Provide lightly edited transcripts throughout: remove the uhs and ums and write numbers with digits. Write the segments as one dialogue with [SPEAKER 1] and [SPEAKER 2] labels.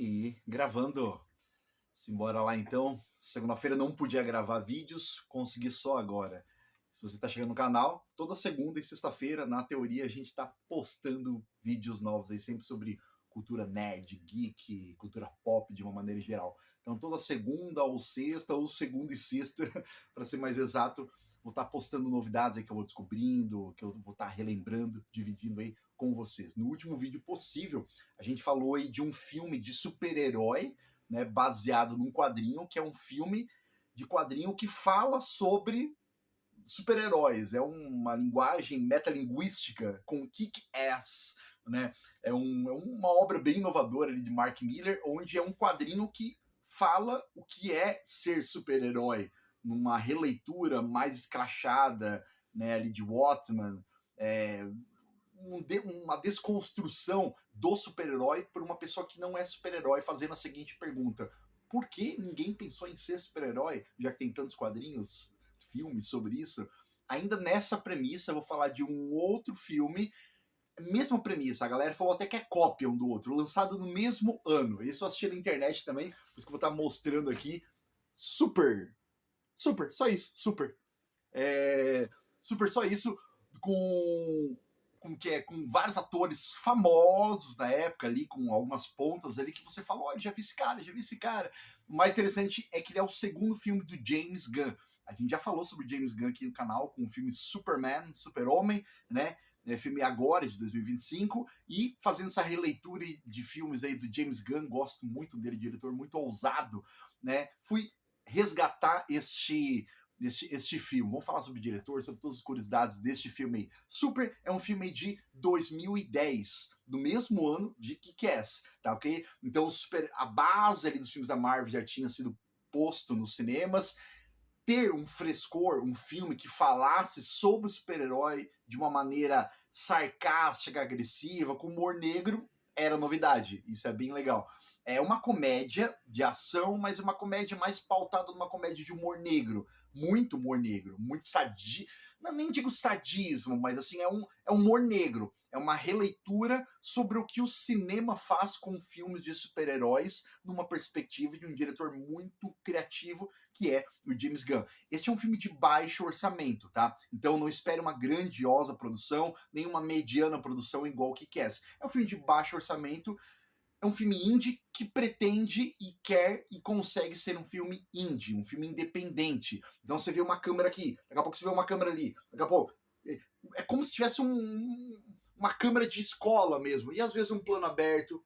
[SPEAKER 1] E gravando. Simbora lá então. Segunda-feira não podia gravar vídeos, consegui só agora. Se você está chegando no canal, toda segunda e sexta-feira, na teoria, a gente está postando vídeos novos aí, sempre sobre cultura nerd, geek, cultura pop de uma maneira geral. Então toda segunda ou segunda e sexta, para ser mais exato, vou estar postando novidades aí que eu vou descobrindo, que eu vou estar relembrando, dividindo aí com vocês. No último vídeo possível, a gente falou aí de um filme de super-herói, né, baseado num quadrinho, que é um filme de quadrinho que fala sobre super-heróis. É uma linguagem metalinguística com kick-ass, né? É uma obra bem inovadora ali de Mark Miller, onde é um quadrinho que fala o que é ser super-herói, numa releitura mais escrachada, né, ali de Watchmen, uma desconstrução do super-herói por uma pessoa que não é super-herói, fazendo a seguinte pergunta: por que ninguém pensou em ser super-herói, já que tem tantos quadrinhos, filmes sobre isso? Ainda nessa premissa, eu vou falar de um outro filme, mesma premissa, a galera falou até que é cópia um do outro, lançado no mesmo ano. Isso eu assisti na internet também, por isso que eu vou estar mostrando aqui. Super, só isso, super. Super, só isso, com vários atores famosos da época ali, com algumas pontas ali que você fala, olha, já vi esse cara, já vi esse cara. O mais interessante é que ele é o segundo filme do James Gunn. A gente já falou sobre o James Gunn aqui no canal, com o filme Superman, Super-Homem, né? Filme agora, de 2025, e fazendo essa releitura de filmes aí do James Gunn, gosto muito dele, diretor muito ousado, né? Fui resgatar este filme. Vamos falar sobre o diretor, sobre todas as curiosidades deste filme aí. Super é um filme de 2010, do mesmo ano de Kick-Ass, tá ok? Então a base ali dos filmes da Marvel já tinha sido posto nos cinemas. Ter um frescor, um filme que falasse sobre o super-herói de uma maneira sarcástica, agressiva, com humor negro, era novidade. Isso é bem legal. É uma comédia de ação, mas uma comédia mais pautada numa comédia de humor negro. Muito humor negro, muito sadio. Não, nem digo sadismo, mas assim, é um humor negro. É uma releitura sobre o que o cinema faz com filmes de super-heróis numa perspectiva de um diretor muito criativo, que é o James Gunn. Este é um filme de baixo orçamento, tá? Então não espere uma grandiosa produção, nem uma mediana produção igual o Kick-Ass. É um filme de baixo orçamento, é um filme indie que pretende e quer e consegue ser um filme indie, um filme independente. Então você vê uma câmera aqui, daqui a pouco você vê uma câmera ali, daqui a pouco... É como se tivesse uma câmera de escola mesmo, e às vezes um plano aberto,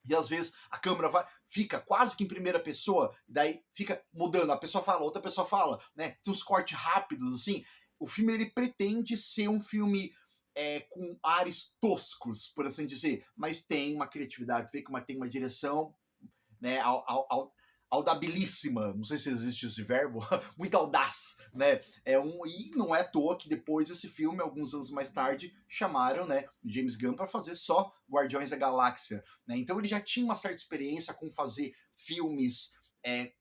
[SPEAKER 1] e às vezes a câmera fica quase que em primeira pessoa, daí fica mudando, a pessoa fala, outra pessoa fala, né? Tem uns cortes rápidos, assim. O filme, ele pretende ser um filme com ares toscos, por assim dizer, mas tem uma criatividade, tem uma direção, né, audabilíssima, não sei se existe esse verbo, muito audaz, né? E não é à toa que depois desse filme, alguns anos mais tarde, chamaram, né, James Gunn para fazer só Guardiões da Galáxia, né? Então ele já tinha uma certa experiência com fazer filmes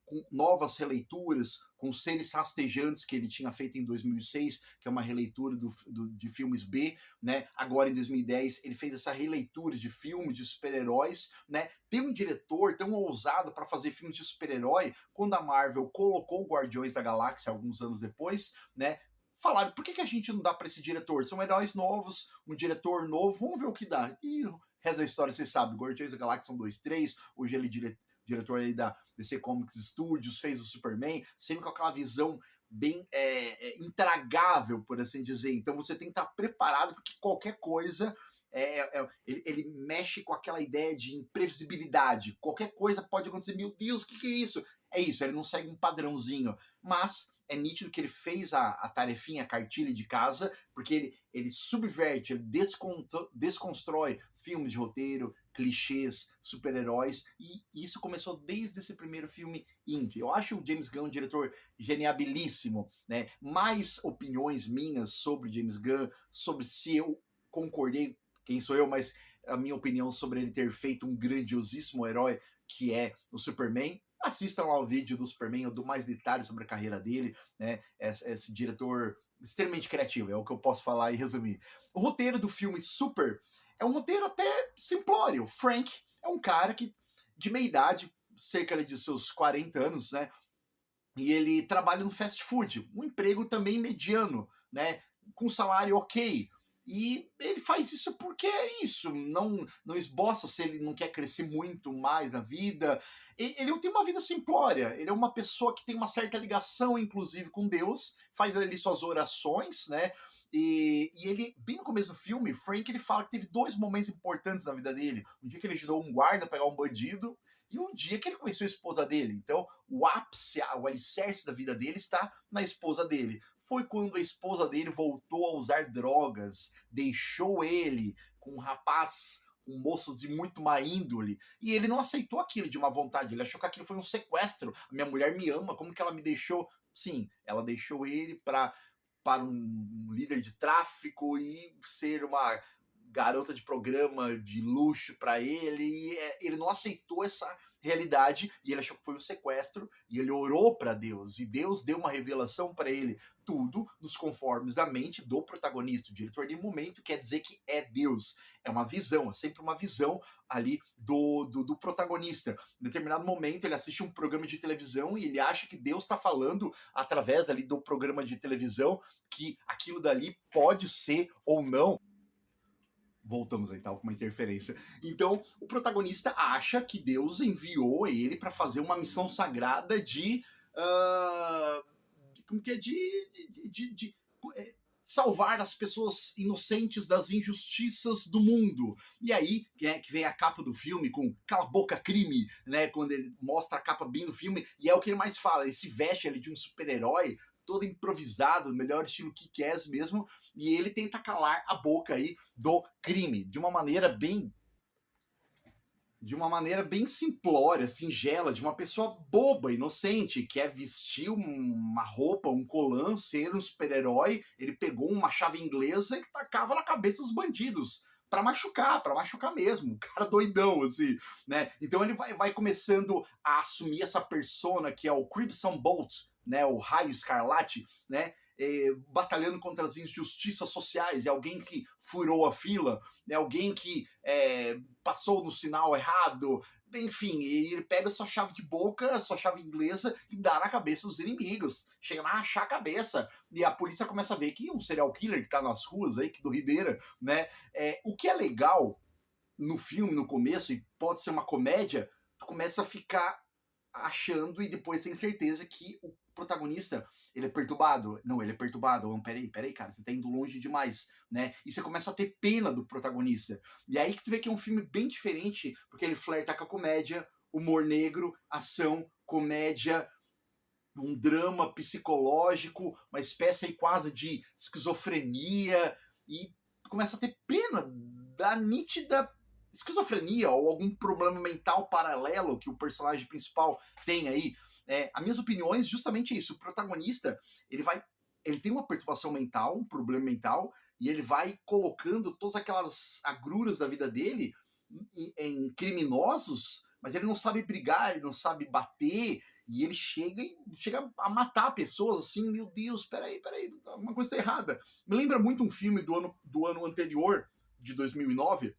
[SPEAKER 1] com novas releituras, com Seres Rastejantes, que ele tinha feito em 2006, que é uma releitura de filmes B, né? Agora, em 2010, ele fez essa releitura de filmes de super-heróis, né? Tem um diretor tão ousado para fazer filmes de super-herói, quando a Marvel colocou Guardiões da Galáxia alguns anos depois, né? Falaram, por que a gente não dá para esse diretor? São heróis novos, um diretor novo, vamos ver o que dá. E reza a história, vocês sabem, Guardiões da Galáxia são 2, 3, hoje ele é diretor aí da DC Comics Studios, fez o Superman, sempre com aquela visão bem intragável, por assim dizer. Então você tem que estar preparado, porque qualquer coisa... ele mexe com aquela ideia de imprevisibilidade. Qualquer coisa pode acontecer. Meu Deus, o que é isso? É isso, ele não segue um padrãozinho. Mas é nítido que ele fez a tarefinha, a cartilha de casa, porque ele subverte, ele desconstrói filmes de roteiro, clichês, super-heróis, e isso começou desde esse primeiro filme indie. Eu acho o James Gunn um diretor geniabilíssimo, né? Mais opiniões minhas sobre James Gunn, sobre se eu concordei, quem sou eu, mas a minha opinião sobre ele ter feito um grandiosíssimo herói, que é o Superman. Assistam lá o vídeo do Superman, eu dou mais detalhes sobre a carreira dele, né? Esse diretor extremamente criativo, é o que eu posso falar e resumir. O roteiro do filme Super é um roteiro até simplório. Frank é um cara que de meia idade, cerca de seus 40 anos, né? E ele trabalha no fast food, um emprego também mediano, né? Com salário ok. E ele faz isso porque é isso, não esboça se ele não quer crescer muito mais na vida. Ele tem uma vida simplória, ele é uma pessoa que tem uma certa ligação, inclusive, com Deus, faz ali suas orações, né? E ele, bem no começo do filme, Frank, ele fala que teve 2 momentos importantes na vida dele. Um dia que ele ajudou um guarda a pegar um bandido, e um dia que ele conheceu a esposa dele. Então, o ápice, o alicerce da vida dele está na esposa dele. Foi quando a esposa dele voltou a usar drogas, deixou ele com um rapaz, um moço de muito má índole, e ele não aceitou aquilo de má vontade, ele achou que aquilo foi um sequestro. A minha mulher me ama, como que ela me deixou? Sim, ela deixou ele para um líder de tráfico e ser uma garota de programa de luxo para ele, e ele não aceitou essa realidade e ele achou que foi um sequestro e ele orou para Deus e Deus deu uma revelação para ele, tudo nos conformes da mente do protagonista. O diretor de momento quer dizer que é Deus, é uma visão, é sempre uma visão ali do protagonista. Em determinado momento ele assiste um programa de televisão e ele acha que Deus está falando através ali do programa de televisão que aquilo dali pode ser ou não. Voltamos aí, tá? Com uma interferência. Então, o protagonista acha que Deus enviou ele para fazer uma missão sagrada de. Como que é? De salvar as pessoas inocentes das injustiças do mundo. E aí, que vem a capa do filme com Cala a Boca Crime, né? Quando ele mostra a capa bem do filme, e é o que ele mais fala. Ele se veste ali de um super-herói, todo improvisado, melhor estilo Kick-Ass mesmo, e ele tenta calar a boca aí do crime, de uma maneira bem simplória, singela, de uma pessoa boba, inocente, que quer vestir uma roupa, um colã, ser um super-herói. Ele pegou uma chave inglesa e tacava na cabeça dos bandidos para machucar mesmo, um cara doidão, assim, né? Então ele vai começando a assumir essa persona que é o Crimson Bolt, né? O Raio Escarlate, né? Batalhando contra as injustiças sociais, é alguém que furou a fila, é alguém que passou no sinal errado, enfim, ele pega sua chave de boca, sua chave inglesa e dá na cabeça dos inimigos, chega a rachar a cabeça, e a polícia começa a ver que um serial killer que tá nas ruas aí, que doideira, né? O que é legal no filme, no começo, e pode ser uma comédia, tu começa a ficar achando e depois tem certeza que o protagonista, ele é perturbado. Não, ele é perturbado. Peraí, cara, você tá indo longe demais, né? E você começa a ter pena do protagonista. E aí que tu vê que é um filme bem diferente, porque ele flerta com a comédia, humor negro, ação, comédia, um drama psicológico, uma espécie aí quase de esquizofrenia, e começa a ter pena da nítida esquizofrenia ou algum problema mental paralelo que o personagem principal tem aí. As minhas opiniões, justamente isso. O protagonista, ele tem uma perturbação mental, um problema mental, e ele vai colocando todas aquelas agruras da vida dele em criminosos, mas ele não sabe brigar, ele não sabe bater, e ele chega a matar pessoas, assim, meu Deus, peraí, uma coisa tá errada. Me lembra muito um filme do ano anterior, de 2009,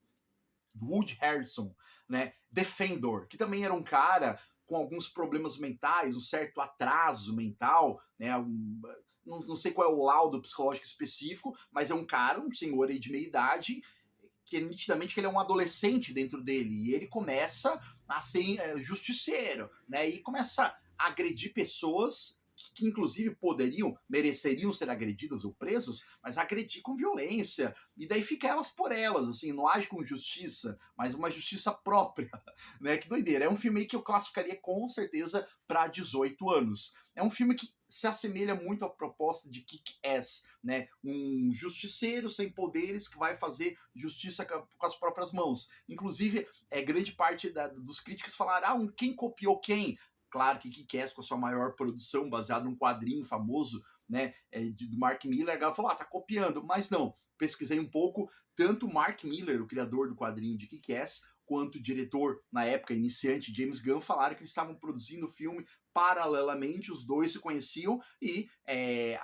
[SPEAKER 1] do Woody Harrelson, né? The Fendor, que também era um cara com alguns problemas mentais, um certo atraso mental, né? Não sei qual é o laudo psicológico específico, mas é um cara, um senhor aí de meia idade, que é nitidamente que ele é um adolescente dentro dele, e ele começa a ser justiceiro, né? E começa a agredir pessoas que inclusive mereceriam ser agredidas ou presos, mas agredir com violência, e daí fica elas por elas, assim, não age com justiça, mas uma justiça própria, né? Que doideira. É um filme que eu classificaria com certeza para 18 anos. É um filme que se assemelha muito à proposta de Kick-Ass, né? Um justiceiro sem poderes que vai fazer justiça com as próprias mãos. Inclusive, grande parte dos críticos falaram, quem copiou quem? Claro que Kick-Ass, com a sua maior produção, baseado num quadrinho famoso, né, do Mark Miller, a galera falou, tá copiando, mas não. Pesquisei um pouco, tanto Mark Miller, o criador do quadrinho de Kick-Ass, quanto o diretor, na época, iniciante, James Gunn, falaram que eles estavam produzindo o filme paralelamente, os dois se conheciam, e é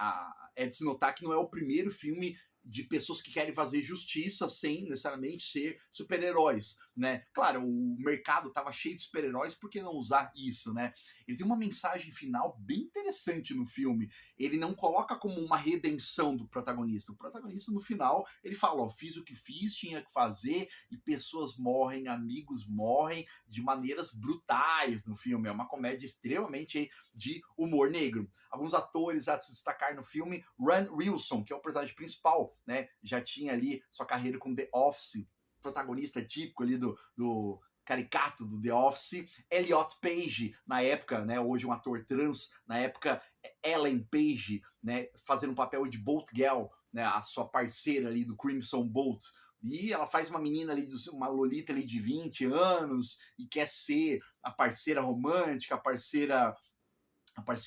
[SPEAKER 1] de se notar que não é o primeiro filme de pessoas que querem fazer justiça sem necessariamente ser super-heróis, né? Claro, o mercado estava cheio de super-heróis, por que não usar isso, né? Ele tem uma mensagem final bem interessante no filme. Ele não coloca como uma redenção do protagonista. O protagonista, no final, ele fala, ó, fiz o que fiz, tinha que fazer, e pessoas morrem, amigos morrem de maneiras brutais no filme. É uma comédia extremamente de humor negro. Alguns atores a se destacar no filme, Ran Wilson, que é o personagem principal, né? Já tinha ali sua carreira com The Office, protagonista típico ali do caricato do The Office. Elliot Page, na época, né? Hoje um ator trans, na época Ellen Page, né? Fazendo o papel de Bolt Girl, né? A sua parceira ali do Crimson Bolt. E ela faz uma menina ali, uma lolita ali de 20 anos e quer ser a parceira romântica, a parceira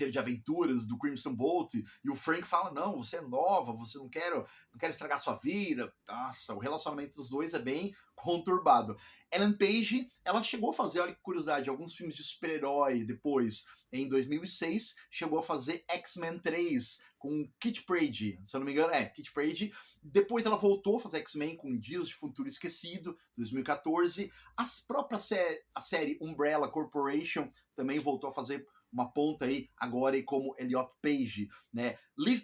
[SPEAKER 1] de aventuras do Crimson Bolt, e o Frank fala, não, você é nova, você não quer estragar sua vida. Nossa, o relacionamento dos dois é bem conturbado. Ellen Page, ela chegou a fazer, olha que curiosidade, alguns filmes de super-herói depois. Em 2006, chegou a fazer X-Men 3 com Kit Pride, se eu não me engano, Kit Pride. Depois ela voltou a fazer X-Men com Dias de Futuro Esquecido, 2014. A série Umbrella Corporation também voltou a fazer uma ponta aí agora aí como Elliot Page, né? Liv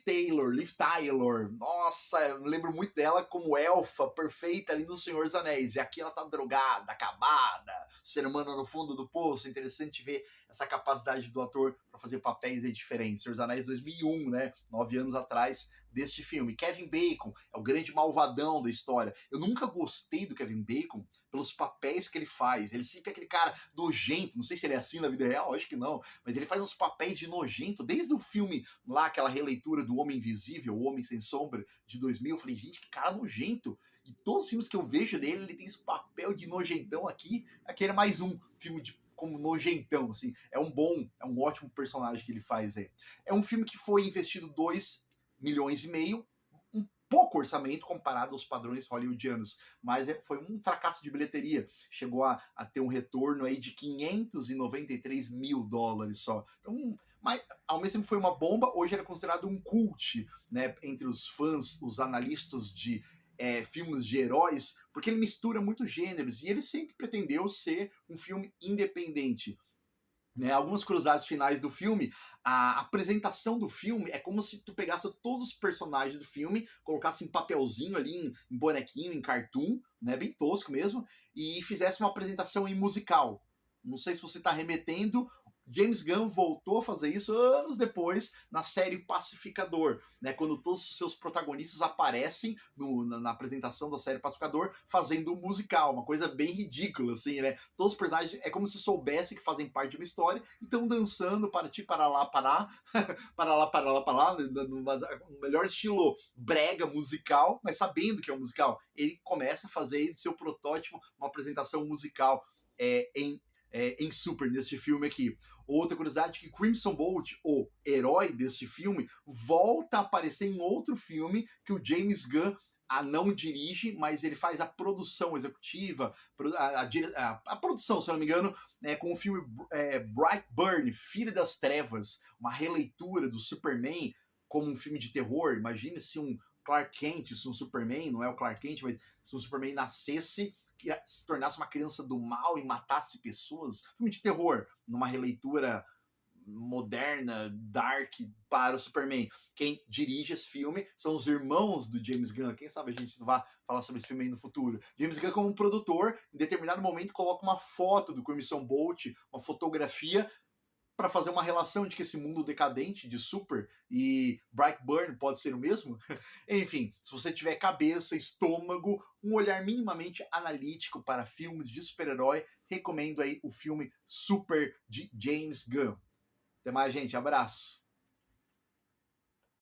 [SPEAKER 1] Tyler, nossa, eu lembro muito dela como elfa perfeita ali no Senhor dos Anéis, e aqui ela tá drogada, acabada, ser humano no fundo do poço. Interessante ver essa capacidade do ator para fazer papéis aí diferentes. Senhor dos Anéis 2001, né? 9 anos atrás deste filme. Kevin Bacon é o grande malvadão da história. Eu nunca gostei do Kevin Bacon pelos papéis que ele faz. Ele sempre é aquele cara nojento, não sei se ele é assim na vida real, acho que não, mas ele faz uns papéis de nojento, desde o filme lá, aquela releitura do Homem Invisível, O Homem Sem Sombra, de 2000, eu falei, gente, que cara nojento. E todos os filmes que eu vejo dele, ele tem esse papel de nojentão aqui. Aqui é mais um filme como nojentão, assim. É um ótimo personagem que ele faz aí. É um filme que foi investido 2,5 milhões, um pouco orçamento comparado aos padrões hollywoodianos, mas foi um fracasso de bilheteria. Chegou a ter um retorno aí de 593 mil dólares só. Então, mas ao mesmo tempo foi uma bomba. Hoje era considerado um cult, né, entre os fãs, os analistas de filmes de heróis, porque ele mistura muitos gêneros e ele sempre pretendeu ser um filme independente. Né, algumas curiosidades finais do filme. A apresentação do filme é como se tu pegasse todos os personagens do filme, colocasse em papelzinho ali, em bonequinho, em cartoon, né, bem tosco mesmo, e fizesse uma apresentação em musical. Não sei se você está remetendo. James Gunn voltou a fazer isso anos depois na série Pacificador, né, quando todos os seus protagonistas aparecem na apresentação da série Pacificador fazendo um musical, uma coisa bem ridícula, assim, né? Todos os personagens é como se soubessem que fazem parte de uma história e estão dançando para ti, para lá, para lá, no melhor estilo brega musical, mas sabendo que é um musical. Ele começa a fazer seu protótipo, uma apresentação musical em Super, neste filme aqui. Outra curiosidade é que Crimson Bolt, o herói deste filme, volta a aparecer em outro filme que o James Gunn não dirige, mas ele faz a produção executiva, a produção, se eu não me engano, né, com o filme Brightburn, Filho das Trevas, uma releitura do Superman como um filme de terror. Imagine se um Clark Kent, se um Superman, não é o Clark Kent, mas se um Superman nascesse, que se tornasse uma criança do mal e matasse pessoas. Filme de terror, numa releitura moderna, dark, para o Superman. Quem dirige esse filme são os irmãos do James Gunn. Quem sabe a gente não vai falar sobre esse filme aí no futuro. James Gunn, como produtor, em determinado momento coloca uma foto do Crimson Bolt, uma fotografia, para fazer uma relação de que esse mundo decadente de Super e Brightburn pode ser o mesmo. Enfim, se você tiver cabeça, estômago, um olhar minimamente analítico para filmes de super-herói, recomendo aí o filme Super de James Gunn. Até mais, gente. Abraço.